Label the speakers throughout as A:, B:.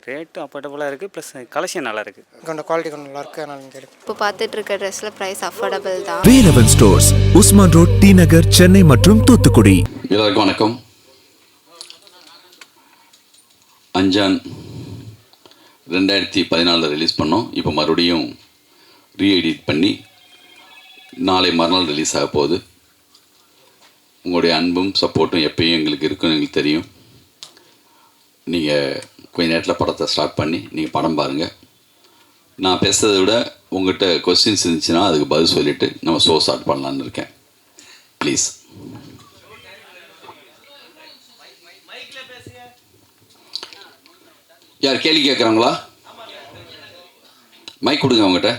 A: Rate அஃபோர்டபுளாக இருக்குது, plus collection நல்லா இருக்குது.
B: கொஞ்சம் குவாலிட்டி கொஞ்சம் நல்லா இருக்குது, அதனால் நீங்கள் எடுக்கும்.
C: இப்போ பார்த்துட்டு இருக்க ட்ரெஸ்ஸில் ப்ரைஸ் அஃபோர்டபுள் தான்.
D: Velavan Stores, Usman Road, T Nagar, Chennai மற்றும் தூத்துக்குடி.
E: எல்லாருக்கும் வணக்கம். அஞ்சான் 2014 ரிலீஸ் பண்ணோம். இப்போ மறுபடியும் ரீஎடிட் பண்ணி நாளை மறுநாள் ரிலீஸ் ஆக போகுது. உங்களுடைய அன்பும் சப்போர்ட்டும் எப்பயும் எங்களுக்கு இருக்குன்னு எங்களுக்கு தெரியும். நீங்கள் கொஞ்சம் நேரத்தில் படத்தை ஸ்டார்ட் பண்ணி நீங்கள் படம் பாருங்கள். நான் பேசுகிறத விட உங்கள்கிட்ட கொஸ்டின்ஸ் இருந்துச்சுன்னா அதுக்கு பதில் சொல்லிவிட்டு நம்ம ஷோ ஸ்டார்ட் பண்ணலான்னு இருக்கேன். ப்ளீஸ். யார் கேள்வி கேட்குறாங்களா? மைக் கொடுங்க அவங்ககிட்ட.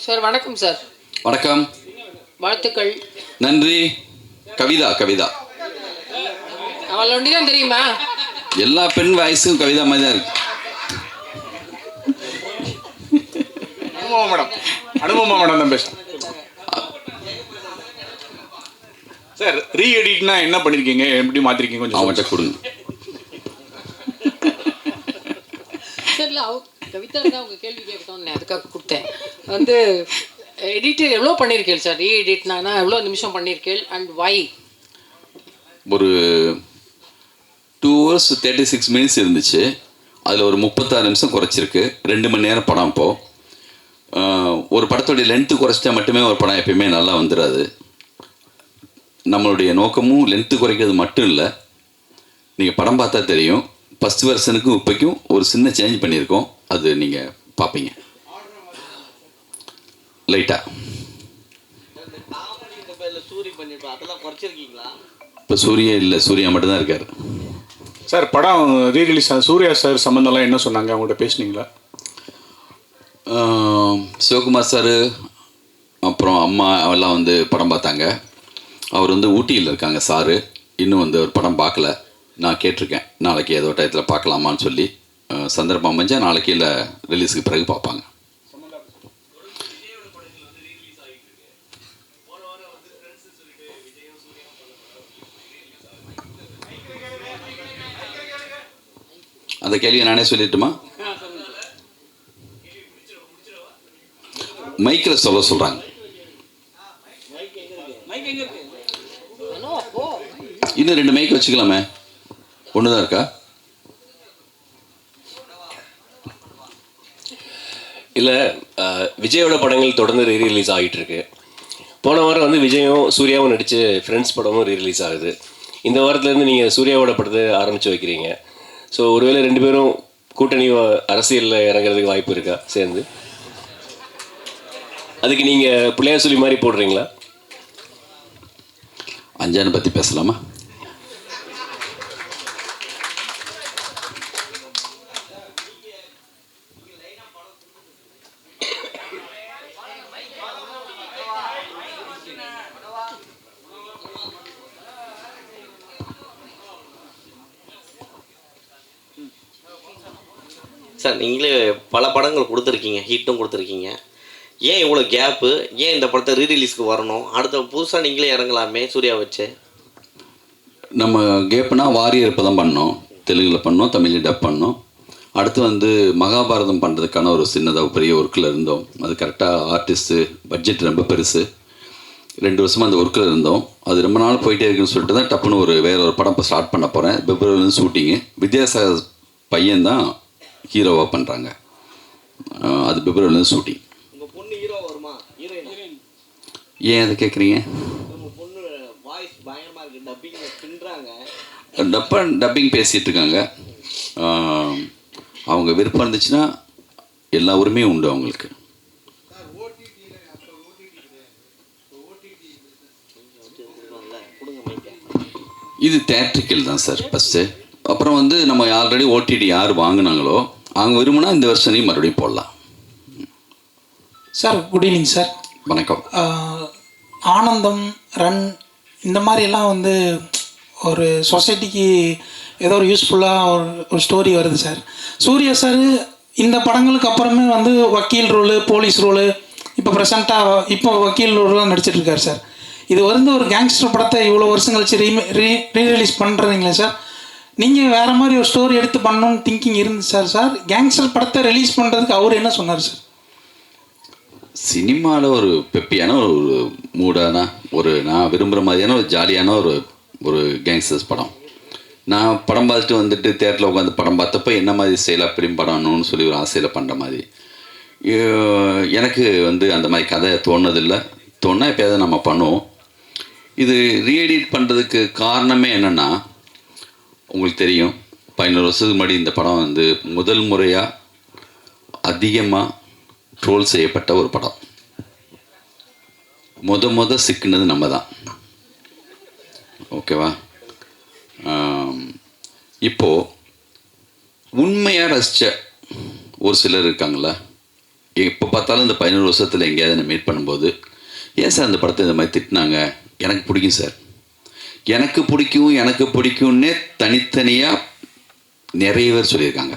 F: சார் வணக்கம் சார்.
E: வணக்கம்.
F: வாழ்த்துக்கள்.
E: நன்றி. கவிதா கவிதா
F: அவள் ஒண்டி தான் தெரியுமா?
E: எல்லா பெண் வாய்ஸும் கவிதா மாதிரி தான் இருக்கு.
G: அனுபவமா மேடம் தான் பேசுகிறேன் சார். ரீஎடிட்னா என்ன பண்ணியிருக்கீங்க, எப்படி மாற்றிருக்கீங்க கொஞ்சம்
E: அவங்கள்ட்ட கொடுங்க.
F: சார் இல்லை கவிதா தான் உங்கள் கேள்வி கேட்கணும்னு அதுக்காக கொடுத்தேன். வந்து எடிட் எவ்வளோ பண்ணியிருக்கேன் சார்? ரீஎடிட்னா எவ்வளோ நிமிஷம் பண்ணியிருக்கேன் அண்ட் வை?
E: ஒரு 2 hours 36 minutes இருந்துச்சு. அதில் ஒரு 36 நிமிஷம் குறைச்சிருக்கு. 2 மணி நேரம் படம். இப்போது ஒரு படத்துடைய லென்த்து குறைச்சிட்டா மட்டுமே ஒரு படம் எப்பயுமே நல்லா வந்துடாது. நம்மளுடைய நோக்கமும் லென்த்து குறைக்கிறது மட்டும் இல்லை. நீங்கள் படம் பார்த்தா தெரியும், ஃபஸ்ட் வெர்ஷனுக்கும் இப்போக்கும் ஒரு சின்ன சேஞ்ச் பண்ணியிருக்கோம். அது நீங்கள் பார்ப்பீங்க லைட்டாக. இப்போ சூர்யா இல்லை, சூர்யா மட்டும்தான் இருக்கார்
G: சார். படம் ரீரிலீஸ் சூர்யா சார் சம்மந்தம்லாம் என்ன சொன்னாங்க, அவங்கள்ட்ட பேசுனீங்களா?
E: சிவகுமார் சார் அப்புறம் அம்மா எல்லாம் வந்து படம் பார்த்தாங்க. அவர் வந்து ஊட்டியில் இருக்காங்க சாரு. இன்னும் வந்து ஒரு படம் பார்க்கல. நான் கேட்டிருக்கேன் நாளைக்கு ஏதோ டயத்தில் பார்க்கலாமான்னு சொல்லி. சந்தர்ப்பம் அமைஞ்சால் நாளைக்கு இல்லை ரிலீஸுக்கு பிறகு பார்ப்பாங்க. அந்த கேள்வியை நானே சொல்லிட்டுமா? மைக்கில் சொல்கிறாங்க. இன்னும் 2 மைக் வச்சுக்கலாமே, ஒன்று தான் இருக்கா?
H: இல்லை, விஜயோட படங்கள் தொடர்ந்து ரீரிலீஸ் ஆகிட்டு இருக்கு. போன வாரம் வந்து விஜயும் சூர்யாவும் நடித்து ஃப்ரெண்ட்ஸ் படமும் ரீரிலீஸ் ஆகுது. இந்த வாரத்துலேருந்து நீங்கள் சூர்யாவோட படத்தை ஆரம்பித்து வைக்கிறீங்க. ஸோ ஒருவேளை 2 பேரும் கூட்டணி அரசியலில் இறங்குறதுக்கு வாய்ப்பு இருக்கா சேர்ந்து? அதுக்கு நீங்கள் பிள்ளையார் சொல்லி மாதிரி போடுறீங்களா?
E: அஞ்சானை பற்றி பேசலாமா?
I: சார், நீங்களே பல படங்கள் கொடுத்துருக்கீங்க, ஹிட்டும் கொடுத்துருக்கீங்க. ஏன் இவ்வளோ கேப்பு? ஏன் இந்த படத்தை ரீரிலீஸ்க்கு வரணும்? அடுத்த புதுசாக நீங்களே இறங்கலாமே சூர்யா வச்சு.
E: நம்ம கேப்புனா வாரியர் இப்போ தான் பண்ணோம், தெலுங்கில் பண்ணோம், தமிழில் டப் பண்ணோம். அடுத்து வந்து மகாபாரதம் பண்ணுறதுக்கான ஒரு சின்னதாக பெரிய ஒர்க்கில் இருந்தோம். அது கரெக்டாக ஆர்டிஸ்ட்டு பட்ஜெட் ரொம்ப பெருசு. 2 வருஷமாக அந்த ஒர்க்கில் இருந்தோம். அது ரொம்ப நாள் போயிட்டே இருக்குன்னு சொல்லிட்டு தான் டப்புன்னு வேறு ஒரு படம் இப்போ ஸ்டார்ட் பண்ண போகிறேன். பிப்ரவரிலேருந்து ஷூட்டிங்கு. வித்யாசாகர் பையன்தான் ஹீரோவாக பண்ணுறாங்க. அது பிப்ரவரிலேருந்து ஷூட்டிங்.
I: உங்கள் பொண்ணு ஹீரோ வருமா? ஹீரோயின்?
E: ஏன் அதை கேட்குறீங்க?
I: உங்கள் பொண்ணு வாய்ஸ் பயங்கரமாக இருக்குது, டப்பிங் பண்ணுறாங்க.
E: டப்பிங் பேசிகிட்டு இருக்காங்க. அவங்க விருப்பம் இருந்துச்சுன்னா எல்லா உரிமையும் உண்டு அவங்களுக்கு. இது தேட்ரிக்கல் தான் சார் ஃபஸ்ட்டு. அப்புறம் வந்து நம்ம ஆல்ரெடி ஓடிடி யார் வாங்கினாங்களோ அவங்க விரும்பினா இந்த வருஷனையும் மறுபடியும் போடலாம்.
J: Sir good evening sir.
E: வணக்கம்.
J: ஆனந்தம், ரன் இந்த மாதிரிலாம் வந்து ஒரு சொசைட்டிக்கு ஏதோ ஒரு யூஸ்ஃபுல்லாக ஒரு ஸ்டோரி வருது சார். சூர்யா சார் இந்த படங்களுக்கு அப்புறமே வந்து வக்கீல் ரோலு, போலீஸ் ரோலு, இப்போ ப்ரெசண்ட்டாக இப்போ வக்கீல் ரோலாம் நடிச்சிட்ருக்கார் சார். இது வந்து ஒரு கேங்ஸ்டர் படத்தை இவ்வளோ வருஷம் கழிச்சு ரீரிலீஸ் பண்ணுறீங்களே சார், நீங்கள் வேறு மாதிரி ஒரு ஸ்டோரி எடுத்து பண்ணணும்னு திங்கிங் இருந்துச்சு சார். கேங்ஸ்டர் படத்தை ரிலீஸ் பண்ணுறதுக்கு அவர் என்ன சொன்னார் சார்?
E: சினிமாவில் ஒரு பெப்பியான ஒரு மூடான ஒரு நான் விரும்புகிற மாதிரியான ஒரு ஜாலியான ஒரு கேங்ஸ்டர்ஸ் படம். நான் படம் பார்த்துட்டு வந்துட்டு தேட்டரில் உட்காந்து படம் பார்த்தப்போ என்ன மாதிரி ஸ்டைலாக ஃபிலிம் படம்னு சொல்லி ஒரு ஆசையில் பண்ணுற மாதிரி எனக்கு வந்து அந்த மாதிரி கதை தோணுதில்லை. தோணுனா எப்போயாவது நம்ம பண்ணுவோம். இது ரீஎடிட் பண்ணுறதுக்கு காரணமே என்னென்னா, உங்களுக்கு தெரியும் 11 வருஷத்துக்கு முன்னாடி இந்த படம் வந்து முதல் முறையாக அதிகமாக ட்ரோல் செய்யப்பட்ட ஒரு படம். முத சிக்கினது நம்ம தான். ஓகேவா? இப்போது உண்மையாக ரசித்த ஒரு சிலர் இருக்காங்களா, எப்போ பார்த்தாலும் இந்த 11 வருஷத்தில் எங்கேயாவது என்னை மீட் பண்ணும்போது, ஏன் சார் அந்த படத்தை இந்த மாதிரி திட்டினாங்க, எனக்கு பிடிக்கும் சார், எனக்கு பிடிக்கும்னே தனித்தனியாக நிறைய பேர் சொல்லியிருக்காங்க.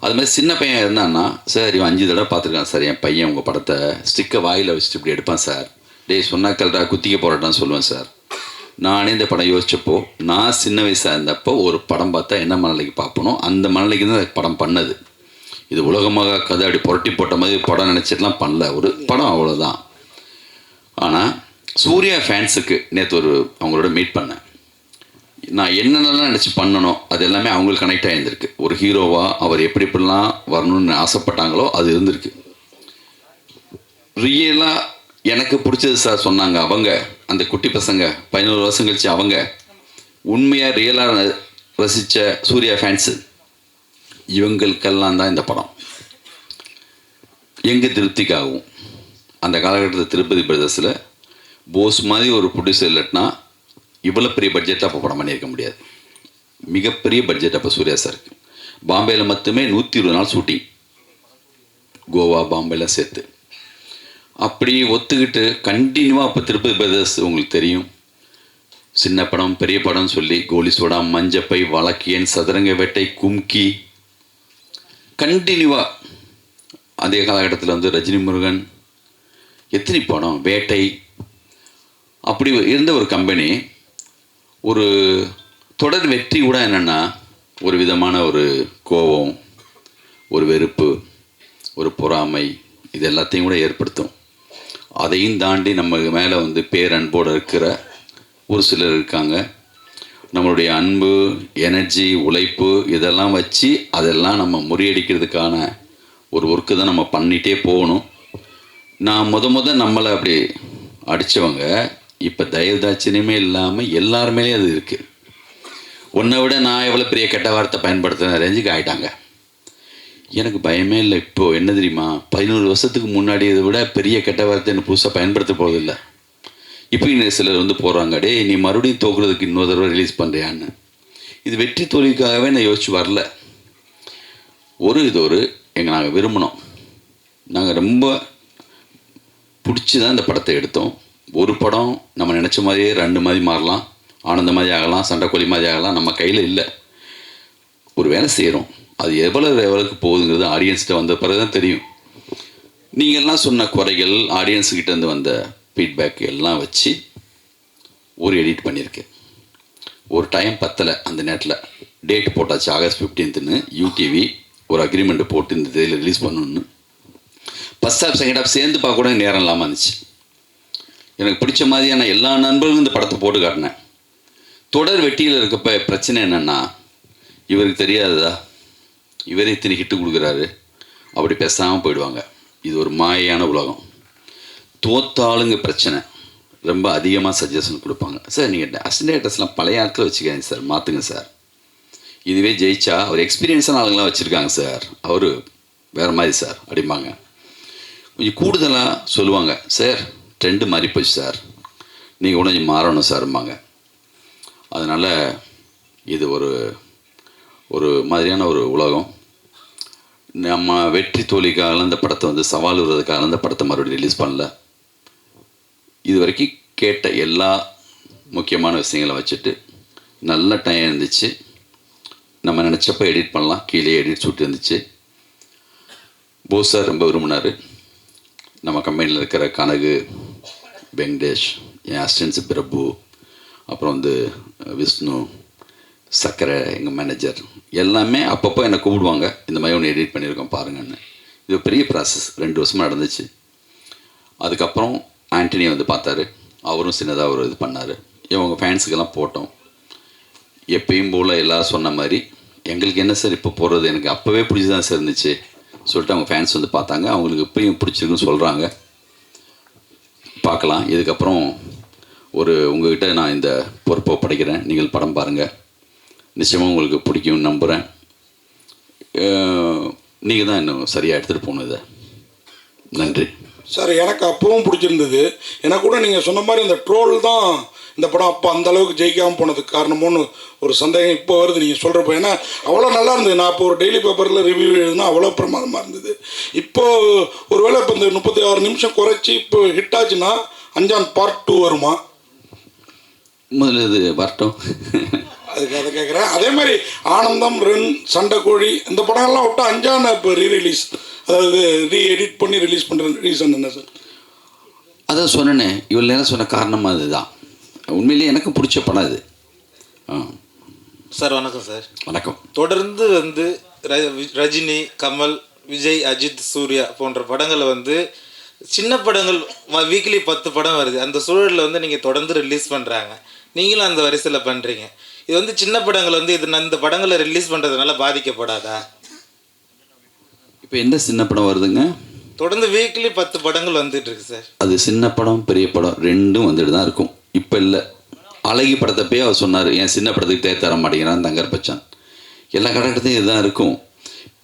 E: அது மாதிரி சின்ன பையன் இருந்தான்னா, சார் இவன் 5 தடவை பார்த்துருக்கான் சார், என் பையன் உங்கள் படத்தை ஸ்டிக்கை வாயில் வச்சுட்டு இப்படி எடுப்பான் சார், டேய் சொன்னாக்கல்டா குத்திக்க போராட்டான்னு சொல்லுவேன் சார். நானே இந்த படம் யோசித்தப்போ, நான் சின்ன வயசாக இருந்தப்போ ஒரு படம் பார்த்தா என்ன மனநிலைக்கு பார்ப்பனோ அந்த மனநிலைக்கு தான் படம் பண்ணது. இது உலகமாக கதை அப்படி புரட்டி போட்ட மாதிரி படம் நினச்சிட்டுலாம் பண்ணல, ஒரு படம் அவ்வளோதான். ஆனால் சூர்யா ஃபேன்ஸுக்கு நேற்று அவங்களோட மீட் பண்ணேன். நான் என்னென்னலாம் நினச்சி பண்ணணும் அது எல்லாமே அவங்களுக்கு கனெக்ட் ஆகியிருந்திருக்கு. ஒரு ஹீரோவாக அவர் எப்படிலாம் வரணும்னு ஆசைப்பட்டாங்களோ அது இருந்திருக்கு. ரியலாக எனக்கு பிடிச்சது சார் சொன்னாங்க அவங்க, அந்த குட்டி பசங்க 11 வருஷம் கழிச்சு அவங்க உண்மையாக ரியலாக ரசித்த சூர்யா ஃபேன்ஸு இவங்களுக்கெல்லாம் தான் இந்த படம். எங்கள் திருப்திக்காகவும் அந்த காலகட்டத்தில் திருப்பதி பிரதர்ஸில் போஸ் மாதிரி ஒரு ப்ரொடியூசர் இல்லைன்னா இவ்வளோ பெரிய பட்ஜெட்டாக அப்போ படம் பண்ணியிருக்க முடியாது. மிகப்பெரிய பட்ஜெட் அப்போ சூர்யா சாருக்கு. பாம்பேயில் மட்டுமே 120 நாள் ஷூட்டிங், கோவா பாம்பேலாம் சேர்த்து. அப்படி ஒத்துக்கிட்டு கண்டினியூவாக அப்போ திருப்பதி பிரதர்ஸ் உங்களுக்கு தெரியும், சின்ன படம் பெரிய படம்னு சொல்லி கோலி சோடா, மஞ்சப்பை, வழக்கியன், சதுரங்க வேட்டை, கும்கி, கண்டினியூவாக. அதே காலகட்டத்தில் வந்து ரஜினி முருகன், எத்தனை படம், வேட்டை, அப்படி இருந்த ஒரு கம்பெனி ஒரு தொடர் வெற்றி கூட என்னென்னா ஒரு விதமான ஒரு கோபம், ஒரு வெறுப்பு, ஒரு பொறாமை, இது எல்லாத்தையும் கூட ஏற்படுத்தும். அதையும் தாண்டி நம்ம மேலே வந்து பேரன்போடு இருக்கிற ஒரு சிலர் இருக்காங்க. நம்மளுடைய அன்பு, எனர்ஜி, உழைப்பு இதெல்லாம் வச்சு அதெல்லாம் நம்ம முறியடிக்கிறதுக்கான ஒரு ஒர்க்கு தான் நம்ம பண்ணிகிட்டே போகணும். நான் நம்மளை அப்படி அடித்தவங்க இப்போ தயவுதாட்சியமே இல்லாமல் எல்லாருமேலே அது இருக்குது. உன்னை விட நான் எவ்வளோ பெரிய கெட்ட வார்த்தை பயன்படுத்துகிற ரேஞ்சுக்கு ஆகிட்டாங்க. எனக்கு பயமே இல்லை. இப்போது என்ன தெரியுமா, 11 வருஷத்துக்கு முன்னாடி இதை விட பெரிய கெட்ட வார்த்தை என்ன புதுசாக பயன்படுத்த போவதில்லை. இப்போ சிலர் வந்து போகிறாங்க, டே நீ மறுபடியும் தோக்குறதுக்கு இன்னொரு தடவை ரிலீஸ் பண்ணுறியான்னு. இது வெற்றி தோல்விக்காகவே நான் யோசிச்சு வரல. நாங்கள் விரும்பினோம், நாங்கள் ரொம்ப பிடிச்சி தான் இந்த படத்தை எடுத்தோம். ஒரு படம் நம்ம நினச்ச மாதிரியே 2 மாதிரி மாறலாம், ஆனந்த மாதிரி ஆகலாம், சண்டைக்கோழி மாதிரி ஆகலாம், நம்ம கையில் இல்லை. ஒரு வேலை செய்கிறோம், அது எவ்வளோக்கு போகுதுங்கிறது ஆடியன்ஸ்கிட்ட வந்த பிறகு தான் தெரியும். நீங்கள்லாம் சொன்ன குறைகள், ஆடியன்ஸுக்கிட்டேருந்து வந்த ஃபீட்பேக் எல்லாம் வச்சு ஒரு எடிட் பண்ணியிருக்கேன். ஒரு டைம் பத்தலை, அந்த நேரத்தில் டேட் போட்டாச்சு ஆகஸ்ட் 15ன்னு யூடிவி ஒரு அக்ரிமெண்ட்டு போட்டு இந்த இதில் ரிலீஸ் பண்ணணுன்னு. ஃபஸ்ட் ஹாஃப் செகண்ட் ஹாஃப் சேர்ந்து பார்க்க கூட நேரம் இல்லாமல் இருந்துச்சு. எனக்கு பிடிச்ச மாதிரியான எல்லா நண்பர்களும் இந்த படத்தை போட்டு காட்டினேன். தொடர் வெட்டியில் இருக்கப்ப பிரச்சனை என்னென்னா, இவருக்கு தெரியாததா, இவரே இத்தனை ஹிட்டு கொடுக்குறாரு, அப்படி பேசாமல் போயிடுவாங்க. இது ஒரு மாயான உலகம். தோத்தாளுங்க பிரச்சனை ரொம்ப அதிகமாக சஜஷன் கொடுப்பாங்க. சார் நீங்கள் அசிஸ்டன்ட்ஸ்லாம் பழைய ஆட்களை வச்சுக்காங்க சார், மாற்றுங்க சார். இதுவே ஜெயிச்சா அவர் எக்ஸ்பீரியன்ஸான ஆளுங்களாம் வச்சுருக்காங்க சார், அவர் வேறு மாதிரி சார் அப்படிம்பாங்க. கொஞ்சம் கூடுதலாக சொல்லுவாங்க, சார் ட்ரெண்டு மாறி போச்சு சார், நீங்கள் கூட கொஞ்சம் மாறணும் சார்ம்பாங்க. அதனால் இது ஒரு மாதிரியான ஒரு உலகம். நம்ம வெற்றி தோல்விக்காக இந்த படத்தை வந்து சவால் விடுறதுக்காக இந்த படத்தை மறுபடியும் ரிலீஸ் பண்ணல. இது வரைக்கும் கேட்ட எல்லா முக்கியமான விஷயங்களை வச்சுட்டு நல்ல டைம் இருந்துச்சு. நம்ம நினச்சப்போ எடிட் பண்ணலாம், கீழே எடிட் ஷூட் இருந்துச்சு. போஸ் சார் ரொம்ப விரும்பினார். நம்ம கம்பெனியில் இருக்கிற கனகு, வெங்கடேஷ் என் அசிஸ்டன்ஸு பிரபு, அப்புறம் வந்து விஷ்ணு, சக்கரை, எங்கள் மேனேஜர் எல்லாமே அப்பப்போ என்னை கூப்பிடுவாங்க, இந்த மாதிரி ஒன்று எடிட் பண்ணியிருக்கோம் பாருங்கன்னு. இது பெரிய ப்ராசஸ், 2 வருஷமாக நடந்துச்சு. அதுக்கப்புறம் ஆண்டனி வந்து பார்த்தாரு, அவரும் சின்னதாக ஒரு இது பண்ணார். இவங்க ஃபேன்ஸுக்கெல்லாம் போட்டோம். எப்பயும் போல் எல்லோரும் சொன்ன மாதிரி எங்களுக்கு என்ன சார் இப்போ போடுறது, எனக்கு அப்போவே பிடிச்சி தான் சார் இருந்துச்சு சொல்லிட்டு அவங்க ஃபேன்ஸ் வந்து பார்த்தாங்க. அவங்களுக்கு இப்போயும் பிடிச்சிருக்குன்னு சொல்கிறாங்க. பார்க்கலாம். இதுக்கப்புறம் உங்கள்கிட்ட நான் இந்த பொறுப்பை படைக்கிறேன். நீங்கள் படம் பாருங்கள், நிச்சயமாக உங்களுக்கு பிடிக்கும்னு நம்புகிறேன். நீங்கள் தான் இன்னும் சரியாக எடுத்துகிட்டு போகணும் இதை. நன்றி
K: சார். எனக்கு அப்பவும் பிடிச்சிருந்தது. எனக்கு கூட நீங்கள் சொன்ன மாதிரி இந்த ட்ரோல் தான் இந்த படம் அப்போ அந்த அளவுக்கு ஜெயிக்காமல் போனதுக்கு காரணமோன்னு ஒரு சந்தேகம் இப்போ வருது நீங்கள் சொல்கிறப்ப. ஏன்னா அவ்வளோ நல்லா இருந்தது. நான் இப்போ ஒரு டெய்லி பேப்பரில் ரிவ்யூ எழுதுனா அவ்வளோ பிரமாதமாக இருந்தது. இப்போது ஒருவேளை இப்போ இந்த 36 நிமிஷம் குறைச்சி இப்போ ஹிட் ஆச்சுன்னா அஞ்சான் பார்ட் 2 வருமா?
E: முதல்ல இது வரட்டும்.
K: அதுக்கு அதை கேட்குறேன். அதே மாதிரி ஆனந்தம், ரன், சண்டைக்கோழி இந்த படங்கள்லாம் விட்டு அஞ்சான் இப்போ ரீரிலீஸ், அதாவது எடிட் பண்ணி ரிலீஸ் பண்ணுற ரீசன் என்ன சார்?
E: அதான் சொன்னேனே, இவ்வளோ நேரம் சொன்ன காரணம் அதுதான். உண்மையிலேயே எனக்கு பிடிச்ச படம் இது.
L: சார் வணக்கம் சார்.
E: வணக்கம்.
L: தொடர்ந்து வந்து ரஜினி, கமல், விஜய், அஜித், சூர்யா போன்ற படங்களை வந்து சின்ன படங்கள் வீக்லி 10 படம் வருது. அந்த சூழலில் வந்து நீங்கள் தொடர்ந்து ரிலீஸ் பண்ணுறாங்க, நீங்களும் அந்த வரிசையில் பண்ணுறீங்க. இது வந்து சின்ன படங்கள் வந்து இந்த படங்களை ரிலீஸ் பண்ணுறதுனால பாதிக்கப்படாதா?
E: இப்போ என்ன சின்ன படம் வருதுங்க?
L: தொடர்ந்து வீக்லி 10 படங்கள் வந்துட்டு இருக்கு சார்.
E: அது சின்ன படம் பெரிய படம் ரெண்டும் வந்துட்டு தான் இருக்கும். இப்போ இல்லை, அழகி படத்தப்பே அவர் சொன்னார், என் சின்ன படத்துக்கு தர மாட்டேங்கிறான் தங்கர் பச்சான். எல்லா காலகட்டத்தையும் இதுதான் இருக்கும்.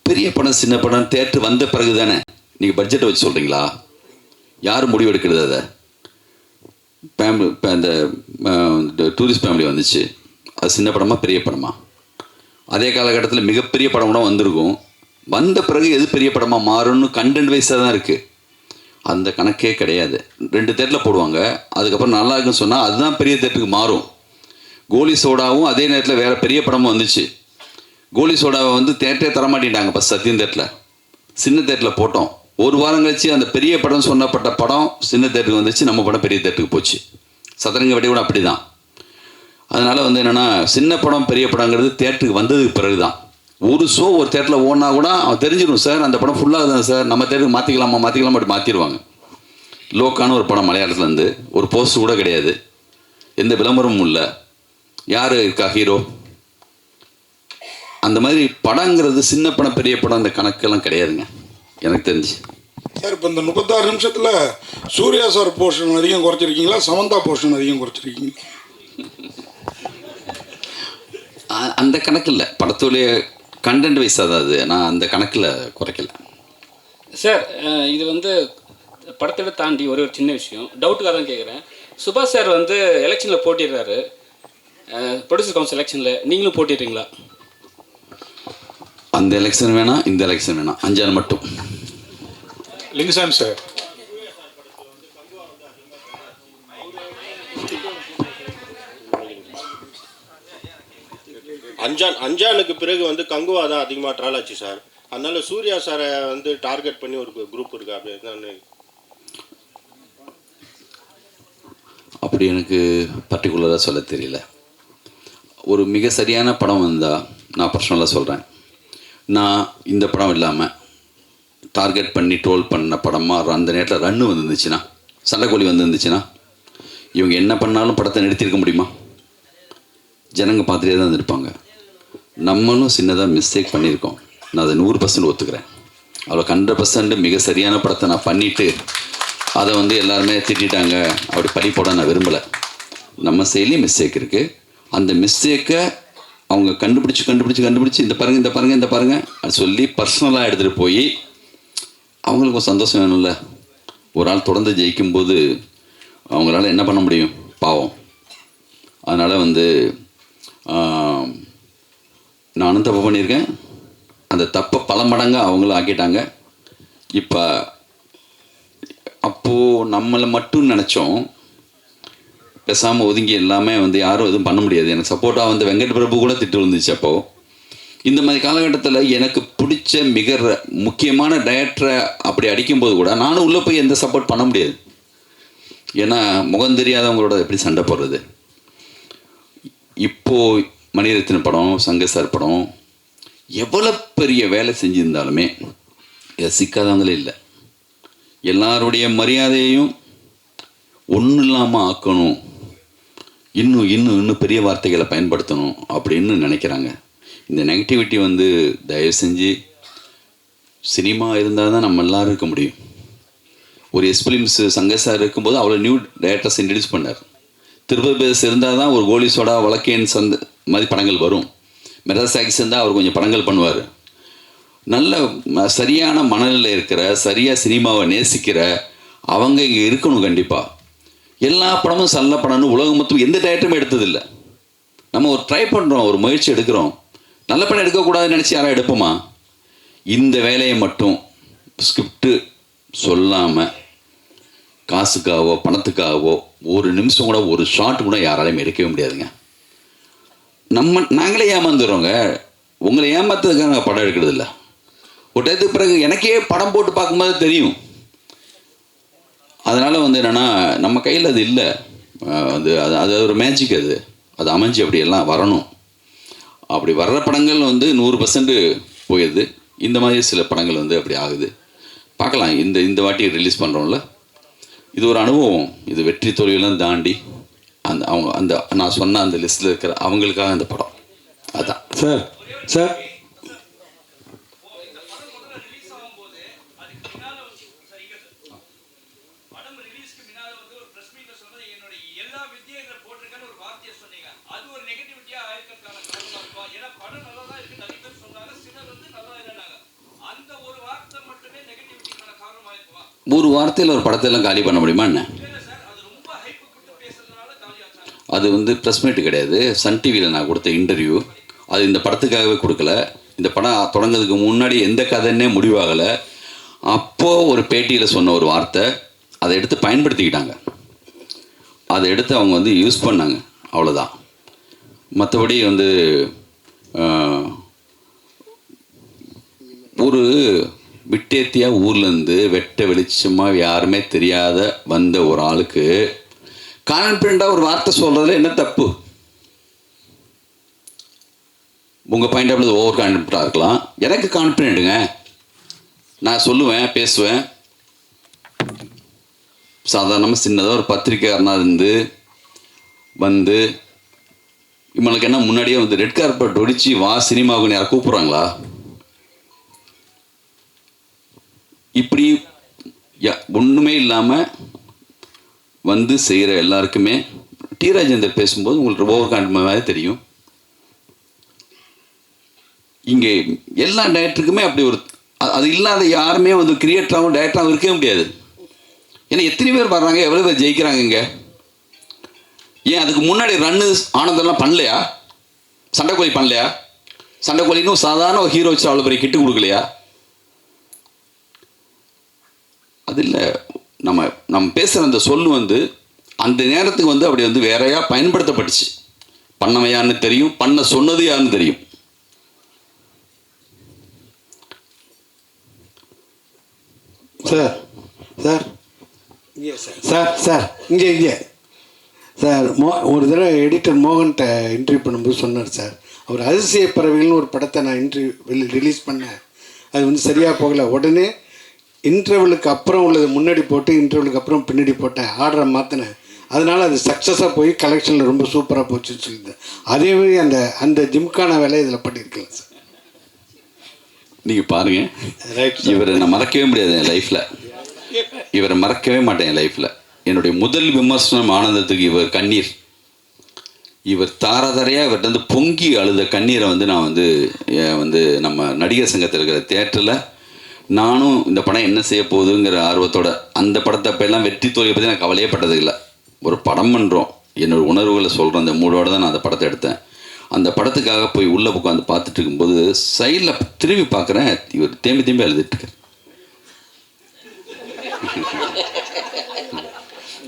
E: பெரிய படம் சின்ன படம் தேட்டர் வந்த பிறகு தானே நீங்கள் பட்ஜெட்டை வச்சு சொல்கிறீங்களா? யார் முடிவு எடுக்கிறது? அதை ஃபேமிலி இப்போ அந்த டூரிஸ்ட் ஃபேமிலி வந்துச்சு, அது சின்ன படமா பெரிய படமா? அதே காலகட்டத்தில் மிகப்பெரிய படம் கூட வந்திருக்கும். வந்த பிறகு எது பெரிய படமாக மாறும்னு கண்டென்ட் வைஸாக தான் இருக்குது. அந்த கணக்கே கிடையாது. 2 தேட்டரில் போடுவாங்க, அதுக்கப்புறம் நல்லா இருக்குன்னு சொன்னால் அதுதான் பெரிய தேட்டருக்கு மாறும். கோலி சோடாவும் அதே நேரத்தில் வேறு பெரிய படமும் வந்துச்சு. கோலி சோடாவை வந்து தேட்டரே தரமாட்டிட்டாங்க. இப்போ சத்யம் தேட்டரில் சின்ன தேட்டரில் போட்டோம். 1 வாரம் கழிச்சு அந்த பெரிய படம் சொன்னப்பட்ட படம் சின்ன தேட்டருக்கு வந்துச்சு, நம்ம படம் பெரிய தேட்டருக்கு போச்சு. சதுரங்க வெடி கூட அப்படி தான். அதனால் வந்து என்னென்னா, சின்ன படம் பெரிய படங்கிறது தேட்டருக்கு வந்ததுக்கு பிறகு தான். ஒரு ஷோ ஒரு தேட்டரில் ஓடினா கூட அவன் தெரிஞ்சிடும், சார் அந்த படம் ஃபுல்லாக தான் சார், நம்ம தேட்டருக்கு மாற்றிக்கலாமா அப்படி மாற்றிடுவாங்க. லோக்கான ஒரு படம் மலையாளத்துலேருந்து ஒரு போஸ்ட் கூட கிடையாது, எந்த விளம்பரமும் இல்லை, யார் இருக்கா ஹீரோ, அந்த மாதிரி படங்கிறது சின்ன படம் பெரிய படம் அந்த கணக்கெல்லாம் கிடையாதுங்க எனக்கு தெரிஞ்சு.
K: சார் இப்போ இந்த 36 நிமிஷத்தில் சூர்யா சார் போர்ஷன் அதிகம் குறைச்சிருக்கீங்களா, சமந்தா போர்ஷன் அதிகம் குறைச்சிருக்கீங்களா?
E: அந்த கணக்கு இல்லை, படத்துடைய கண்டென்ட் வைஸ் அதாவது நான் அந்த கணக்கில் குறைக்கல
M: சார். இது வந்து படத்தை தாண்டி ஒரு சின்ன விஷயம் டவுட்டுக்காக தான் கேட்குறேன். சுபாஷ் சார் வந்து எலெக்ஷனில் போட்டிடுறாரு, ப்ரொடியூசர் கவுன்சில் எலெக்ஷனில், நீங்களும் போட்டிடுறீங்களா?
E: அந்த எலெக்ஷன் வேணாம், இந்த எலெக்ஷன் வேணாம், 5 நாள் மட்டும்.
G: லிங்குசாமி சார்,
N: அஞ்சானுக்கு பிறகு வந்து கங்குவா தான் அதிகமாக ட்ரால் ஆச்சு சார். அதனால சூர்யா சாரை வந்து டார்கெட் பண்ணி ஒரு குரூப் இருக்கு அப்படின்னு.
E: அப்படி எனக்கு பர்டிகுலராக சொல்ல தெரியல. ஒரு மிக சரியான படம் வந்தால் நான் பர்சனலாக சொல்கிறேன், நான் இந்த படம் இல்லாமல் டார்கெட் பண்ணி ட்ரோல் பண்ண படமாக அந்த நேரத்தில் ரன்னு வந்துருந்துச்சுன்னா, சண்டைக்கோழி வந்துருந்துச்சுன்னா, இவங்க என்ன பண்ணாலும் படத்தை நிறுத்தியிருக்க முடியுமா? ஜனங்க பார்த்துட்டே தான் இருந்திருப்பாங்க. நம்மளும் சின்னதாக மிஸ்டேக் பண்ணியிருக்கோம், நான் அதை 100% ஒத்துக்கிறேன். அவ்வளோ 100% மிக சரியான படத்தை நான் பண்ணிவிட்டு அதை வந்து எல்லாருமே திட்டாங்க, அப்படி பழி போட நான் விரும்பலை. நம்ம செயலையும் மிஸ்டேக் இருக்குது. அந்த மிஸ்டேக்கை அவங்க கண்டுபிடிச்சி இந்த பாருங்கள் அது சொல்லி பர்சனலாக எடுத்துகிட்டு போய் அவங்களுக்கு சந்தோஷம் வேணும்ல. ஒரு ஆள் தொடர்ந்து ஜெயிக்கும்போது அவங்களால என்ன பண்ண முடியும், பாவம். அதனால் வந்து நானும் தப்பு பண்ணியிருக்கேன், அந்த தப்பை பல மடங்காக அவங்களும் ஆக்கிட்டாங்க. இப்போ அப்போது நம்மளை மட்டும் நினச்சோம், பேசாமல் ஒதுங்கி எல்லாமே வந்து யாரும் எதுவும் பண்ண முடியாது. எனக்கு சப்போர்ட்டாக வந்து வெங்கட் பிரபு கூட திட்டு வந்துச்சு. அப்போது இந்த மாதிரி காலகட்டத்தில் எனக்கு பிடிச்ச மிக முக்கியமான டைரக்டரை அப்படி அடிக்கும்போது கூட நானும் உள்ளே போய் எந்த சப்போர்ட் பண்ண முடியாது. ஏன்னா முகம் தெரியாதவங்களோட எப்படி சண்டை போடுறது? இப்போது மணிரத்னம் படம், சங்கர் சார் படம் எவ்வளோ பெரிய வேலை செஞ்சுருந்தாலுமே சிக்காதவங்களே இல்லை. எல்லாருடைய மரியாதையையும் ஒன்றும் இல்லாமல் ஆக்கணும், இன்னும் இன்னும் இன்னும் பெரிய வார்த்தைகளை பயன்படுத்தணும் அப்படின்னு நினைக்கிறாங்க. இந்த நெகட்டிவிட்டி வந்து தயவு செஞ்சு சினிமா இருந்தால் தான் நம்ம எல்லோரும் இருக்க முடியும். ஒரு எஸ்பிலிம்ஸ் சங்கர் சார் இருக்கும்போது அவ்வளோ நியூ டேரக்டர்ஸ் இன்ட்ரடியூஸ் பண்ணார். திருப்பதி பேஸ் இருந்தால் தான் ஒரு கோலி சோடா, வழக்கேன்ஸ் அந்த மாதிரி படங்கள் வரும். மெட்ராஸ் ஆக்ஸ் இருந்தால் அவர் கொஞ்சம் படங்கள் பண்ணுவார். நல்ல சரியான மனநிலையில் இருக்கிற, சரியாக சினிமாவை நேசிக்கிற அவங்க இங்கே இருக்கணும் கண்டிப்பாக. எல்லா படமும் நல்ல படம்னு உலகம் மொத்தம் எந்த டேரக்டருமே எடுத்ததில்லை. நம்ம ஒரு ட்ரை பண்ணுறோம், ஒரு முயற்சி எடுக்கிறோம். நல்ல படம் எடுக்கக்கூடாதுன்னு நினச்சி யாரும் எடுப்போமா? இந்த வேலையை மட்டும் ஸ்கிரிப்டு சொல்லாமல் காசுக்காகவோ பணத்துக்காகவோ ஒரு நிமிஷம் கூட, ஒரு ஷாட் கூட யாராலையும் எடுக்கவே முடியாதுங்க. நாங்களே ஏமாந்துடுறோங்க. உங்களை ஏமாத்துறதுக்காக படம் எடுக்கிறது இல்லை. ஒரு டயத்துக்கு பிறகு எனக்கே படம் போட்டு பார்க்கும்போது தெரியும். அதனால் வந்து என்னென்னா நம்ம கையில் அது இல்லை. அது ஒரு மேஜிக். அது அமைஞ்சு அப்படியெல்லாம் வரணும். அப்படி வர்ற படங்கள் வந்து 100% போயிடுது. இந்த மாதிரி சில படங்கள் வந்து அப்படி ஆகுது. பார்க்கலாம். இந்த வாட்டி ரிலீஸ் பண்ணுறோம்ல, இது ஒரு அனுபவம். இது வெற்றி தோல்வியெல்லாம் தாண்டி அந்த நான் சொன்ன அந்த லிஸ்ட்டில் இருக்கிற அவங்களுக்காக அந்த படம். அதான்
G: சார். சார்
E: ஒரு வார்த்தையில் ஒரு படத்தையெல்லாம் காலி பண்ண முடியுமா என்ன? அது வந்து ப்ரெஸ் மீட்டு கிடையாது. சன் டிவியில் நான் கொடுத்த இன்டர்வியூ. அது இந்த படத்துக்காகவே கொடுக்கல. இந்த படம் தொடங்கிறதுக்கு முன்னாடி எந்த கதைன்னே முடிவாகலை. அப்போது ஒரு பேட்டியில் சொன்ன ஒரு வார்த்தை, அதை எடுத்து பயன்படுத்திக்கிட்டாங்க. அதை எடுத்து அவங்க வந்து யூஸ் பண்ணாங்க, அவ்வளோதான். மற்றபடி வந்து ஒரு விட்டேத்தியாக ஊர்லேருந்து வெட்ட வெளிச்சமாக யாருமே தெரியாத வந்த ஒரு ஆளுக்கு கான்ஃபிடண்ட்டாக ஒரு வார்த்தை சொல்கிறதுல என்ன தப்பு? உங்கள் பாயிண்ட் ஆஃப் வியூ ஓவர் கான்ஃபிடண்ட்டாக இருக்கலாம். எனக்கு கான்ஃபிடென்ட்டுங்க. நான் சொல்லுவேன், பேசுவேன். சாதாரணமாக சின்னதாக ஒரு பத்திரிக்கையாளனாக இருந்து வந்து இவங்களுக்கு என்ன முன்னாடியே வந்து ரெட் கார்பெட் ஒடிச்சு வா சினிமாவுக்கு யாரை கூப்பிட்றாங்களா? இப்படி ஒன்றுமே இல்லாமல் வந்து செய்கிற எல்லாருக்குமே டி ராஜேந்தர் பேசும்போது உங்களுக்கு ஓவர் கான்ஃபிடன்ட் மாதிரி தெரியும். இங்கே எல்லா டைரக்டருக்குமே அப்படி ஒரு அது இல்லாத யாருமே வந்து கிரியேட்டராகவும் டைரக்டராகவும் இருக்கவே முடியாது. ஏன்னா எத்தனை பேர் வர்றாங்க, எவ்வளோ பேர் ஜெயிக்கிறாங்க இங்கே? ஏன் அதுக்கு முன்னாடி ரன்னு ஆனந்தெல்லாம் பண்ணலையா? சண்டைக்கோழி பண்ணலையா? சண்டைக்கோழின்னு சாதாரண ஒரு ஹீரோ வச்சு அவ்வளோ பெரிய கிட்டு கொடுக்கலையா? அது இல்லை. நம்ம பேசுகிற அந்த சொல் வந்து அந்த நேரத்துக்கு வந்து அப்படி வந்து வேறையாக பயன்படுத்தப்பட்டுச்சு. பண்ணவன் யாருன்னு தெரியும், பண்ண சொன்னது யாருன்னு தெரியும்.
O: சார் சார் இங்கே சார் சார் இங்கே சார் ஒரு தடவை எடிட்டர் மோகன்கிட்ட இன்டர்வியூ பண்ணும்போது சொன்னார் சார், அவர் அதிசய பறவைகள்னு ஒரு படத்தை நான் ரிலீஸ் பண்ணேன். அது வந்து சரியாக போகலை. உடனே இன்டர்வலுக்கு அப்புறம் உள்ளது முன்னாடி போட்டு இன்டர்வலுக்கு அப்புறம் பின்னாடி போட்டேன், ஆர்டரை மாற்றினேன். அதனால் அது சக்ஸஸாக போய் கலெக்ஷனில் ரொம்ப சூப்பராக போச்சுன்னு சொல்லியிருந்தேன். அதே மாதிரி அந்த ஜிம்கான வேலையை இதில் பண்ணியிருக்கலாம் சார்.
E: நீங்கள் பாருங்கள், இவரை நான் மறக்கவே முடியாது என் லைஃப்பில். இவரை மறக்கவே மாட்டேன் என் லைஃப்பில். என்னுடைய முதல் விமர்சனம் ஆனந்தத்துக்கு இவர் கண்ணீர். இவர் தாராதாரையாக இவர்கிட்ட வந்து பொங்கி அழுத கண்ணீரை வந்து நான் வந்து நம்ம நடிகர் சங்கத்தில் இருக்கிற தியேட்டரில் நானும் இந்த படம் என்ன செய்ய போகுதுங்கிற ஆர்வத்தோட அந்த படத்தை அப்போல்லாம் வெற்றி தோல்வியை பற்றி நான் கவலையே பட்டது இல்லை. ஒரு படம் பண்ணுறோம், என்னோடய உணர்வுகளை சொல்கிறேன், அந்த மூடோடு தான் நான் அந்த படத்தை எடுத்தேன். அந்த படத்துக்காக போய் உள்ளே உட்காந்து பார்த்துட்டு இருக்கும்போது சைடில் திரும்பி பார்க்குறேன், இவர் தேம்பி அழுதுட்டுருக்கார்.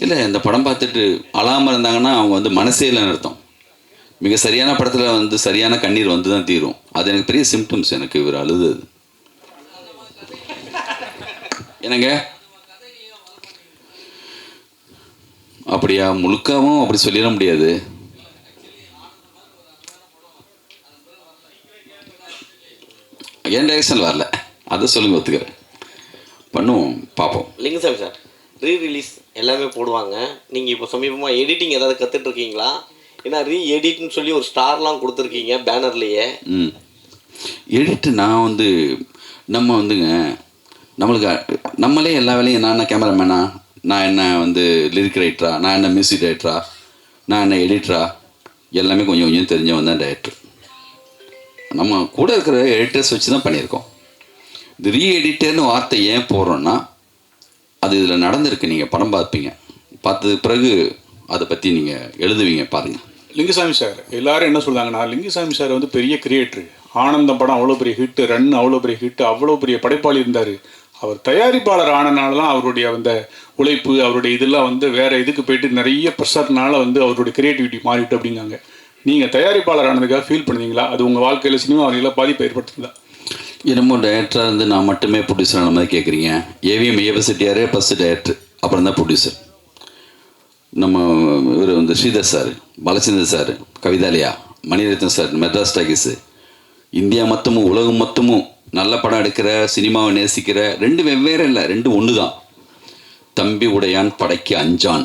E: இல்லை, இந்த படம் பார்த்துட்டு அழாமல் இருந்தாங்கன்னா அவங்க வந்து மனசே இல்லைன்னு அர்த்தம். மிக சரியான படத்தில் வந்து சரியான கண்ணீர் வந்து தான் தீரும். அது எனக்கு பெரிய சிம்டம்ஸ். எனக்கு இவர் அழுது என்னங்க அப்படியா? முழுக்காவும் அப்படி சொல்லிட முடியாது. என் டைரக்ஷனில் வரல, அதை சொல்லுங்க, ஒத்துக்கிறேன், பண்ணுவோம், பார்ப்போம்.
I: லிங்குசாமி சார், ரீரிலீஸ் எல்லாமே போடுவாங்க. நீங்கள் இப்போ சமீபமாக எடிட்டிங் ஏதாவது கற்றுட்ருக்கீங்களா? ஏன்னா எடிட்னு சொல்லி ஒரு ஸ்டார்லாம் கொடுத்துருக்கீங்க பேனர்லேயே.
E: எடிட்டு நான் வந்து நம்ம வந்துங்க நம்மளுக்கு நம்மளே எல்லா வேலையும், நான் என்ன கேமராமேனா, நான் என்ன வந்து லிரிக் ரைட்டரா, நான் என்ன மியூசிக் ரைட்டரா, நான் என்ன எடிட்டரா, எல்லாமே கொஞ்சம் கொஞ்சம் தெரிஞ்சவன் தான் டைரக்டர். நம்ம கூட இருக்கிற எடிட்டர்ஸ் வச்சு தான் பண்ணியிருக்கோம். இந்த ரீஎடிட்டர்னு வார்த்தை ஏன் போடுறோன்னா, அது இதில் நடந்திருக்கு. நீங்கள் படம் பார்ப்பீங்க, பார்த்தது பிறகு அதை பற்றி நீங்கள் எழுதுவீங்க, பாருங்கள்.
G: லிங்குசாமி சார் எல்லாரும் என்ன சொல்கிறாங்கன்னா, லிங்குசாமி சார் வந்து பெரிய கிரியேட்டரு. ஆனந்தம் படம் அவ்வளோ பெரிய ஹிட்டு, ரன் அவ்வளோ பெரிய ஹிட்டு, அவ்வளோ பெரிய படைப்பாளி இருந்தார். அவர் தயாரிப்பாளர் ஆனனால தான் அவருடைய அந்த உழைப்பு, அவருடைய இதெல்லாம் வந்து வேறு இதுக்கு போயிட்டு நிறைய ப்ரெஷர்னால வந்து அவருடைய கிரியேட்டிவிட்டி மாறிட்டு அப்படிங்காங்க. நீங்கள் தயாரிப்பாளர் ஆனதுக்காக ஃபீல் பண்ணுவீங்களா? அது உங்கள் வாழ்க்கையில் சினிமா வகையில் பாதிப்பு ஏற்படுத்துதா?
E: என்னமோ டைரக்டராக இருந்து நான் மட்டுமே ப்ரொடியூசரான மாதிரி கேட்குறீங்க. ஏவிஎம் ஏபசிட்டியாரே ஃபஸ்ட்டு டைரக்டர், அப்புறம் தான் ப்ரொடியூசர். நம்ம இவர் வந்து Sridhar sir, Balachander sir, Kavithalaya, Mani Ratnam sir, Madras Talkies, India மொத்தமும் உலகம் மொத்தமும் நல்ல படம் எடுக்கிற, சினிமாவை நேசிக்கிற, ரெண்டு வெவ்வேறு இல்லை, ரெண்டு ஒன்று தான். தம்பி உடையான் படைக்கு அஞ்சான்.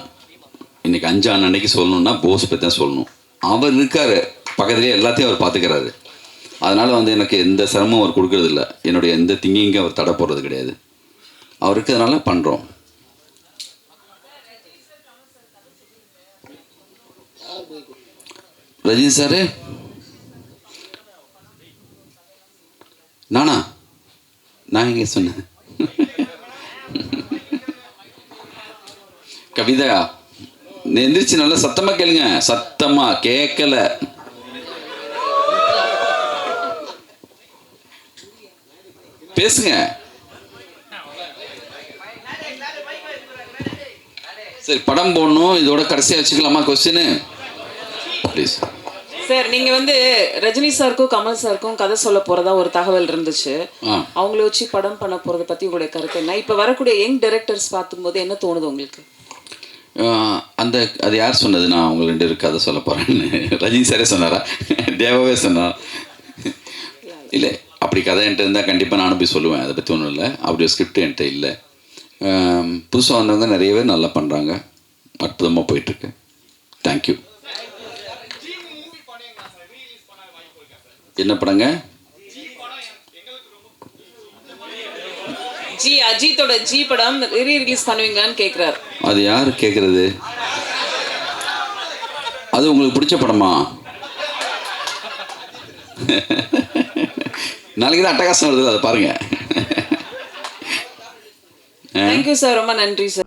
E: இன்றைக்கி அஞ்சான் அன்னைக்கு சொல்லணுன்னா போஸ் பற்றி தான் சொல்லணும். அவர் இருக்கார் பக்கத்துலேயே, எல்லாத்தையும் அவர் பார்த்துக்கிறாரு. அதனால் வந்து எனக்கு எந்த சிரமம் அவர் கொடுக்கறதில்ல. என்னுடைய எந்த திங்கிங்கும் அவர் தடை போடுறது கிடையாது. அவர் இருக்கிறதுனால பண்ணுறோம். ரஜினி சார், நானா? நான் எங்கே சொன்னேன்? கவிதா, எந்திரிச்சு நல்லா சத்தமாக கேளுங்க. சத்தமாக கேட்கல. பேசுங்க. சரி, படம் போடணும், இதோட கடைசியாக வச்சுக்கலாமா கொஸ்டின் ப்ளீஸ்?
P: சார், நீங்கள் வந்து ரஜினி சாருக்கும் கமல் சாருக்கும் கதை சொல்ல போகிறதா ஒரு தகவல் இருந்துச்சு. அவங்கள வச்சு படம் பண்ண போகிறத பற்றி உங்களுடைய கருத்து என்ன? இப்போ வரக்கூடிய யங் டைரக்டர்ஸ் பார்க்கும்போது என்ன தோணுது உங்களுக்கு?
E: அது யார் சொன்னது நான் அவங்க 2 பேருக்கு கதை சொல்ல போகிறேன்னு? ரஜினி சாரே சொன்னாரா? தேவாவே சொன்னார்? இல்லை, அப்படி கதை என்கிட்ட இருந்தால் கண்டிப்பாக நானும் போய் சொல்லுவேன். அதை பற்றி ஒன்றும் இல்லை. அப்படி ஸ்கிரிப்ட் என்கிட்ட இல்லை. புதுசாக வந்தவங்க நிறைய பேர் நல்லா பண்ணுறாங்க, அற்புதமாக போயிட்டுருக்கு. தேங்க்யூ. என்ன படங்க?
P: அஜித்தோட ஜி படம் ரீ-ரிலீஸ் பண்ணுவீங்களான்னு கேட்குறாரு.
E: அது யார் கேட்குறது? அது உங்களுக்கு பிடிச்ச படமா? நாளைக்கு தான் அட்டகாசம் வருது, அதை பாருங்கள்.
P: தேங்க்யூ சார், ரொம்ப நன்றி சார்.